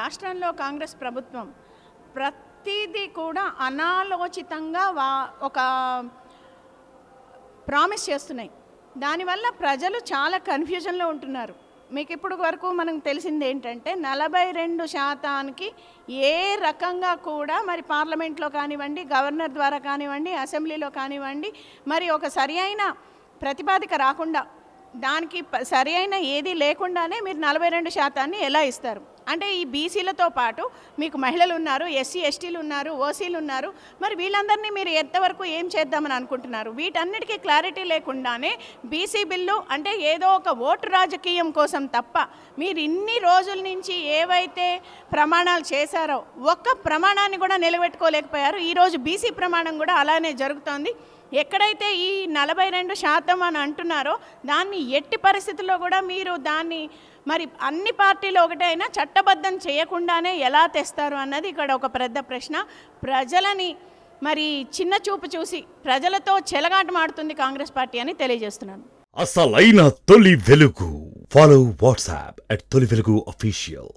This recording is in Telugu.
రాష్ట్రంలో కాంగ్రెస్ ప్రభుత్వం ప్రతిదీ కూడా అనాలోచితంగా ఒక ప్రామిస్ చేస్తున్నాయి. దానివల్ల ప్రజలు చాలా కన్ఫ్యూజన్లో ఉంటున్నారు. మీకు ఇప్పుడు వరకు మనకు తెలిసింది ఏంటంటే 42% ఏ రకంగా కూడా మరి పార్లమెంట్లో కానివ్వండి, గవర్నర్ ద్వారా కానివ్వండి, అసెంబ్లీలో కానివ్వండి, మరి ఒక సరి అయిన ప్రతిపాదిక రాకుండా, దానికి సరి అయిన ఏది లేకుండానే మీరు 42% ఎలా ఇస్తారు? అంటే ఈ బీసీలతో పాటు మీకు మహిళలు ఉన్నారు, ఎస్సీ ఎస్టీలు ఉన్నారు, ఓసీలు ఉన్నారు. మరి వీళ్ళందరినీ మీరు ఎంతవరకు ఏం చేద్దామని అనుకుంటున్నారు? వీటన్నిటికీ క్లారిటీ లేకుండానే బీసీ బిల్లు అంటే ఏదో ఒక ఓటు రాజకీయం కోసం తప్ప మీరు ఇన్ని రోజుల నుంచి ఏవైతే ప్రమాణాలు చేశారో ఒక్క ప్రమాణాన్ని కూడా నిలబెట్టుకోలేకపోయారు. ఈరోజు బీసీ ప్రమాణం కూడా అలానే జరుగుతోంది. ఎక్కడైతే ఈ 42% అని అంటున్నారో దాన్ని ఎట్టి పరిస్థితుల్లో కూడా మీరు దాన్ని మరి అన్ని పార్టీలు ఒకటైనా చట్టబద్ధం చేయకుండానే ఎలా తెస్తారు అన్నది ఇక్కడ ఒక పెద్ద ప్రశ్న. ప్రజలని మరి చిన్న చూపు చూసి ప్రజలతో చెలగాటమాడుతుంది కాంగ్రెస్ పార్టీ అని తెలియజేస్తున్నాను. అసలైన తొలి వెలుగు. ఫాలో వాట్సాప్ @తొలి వెలుగు official.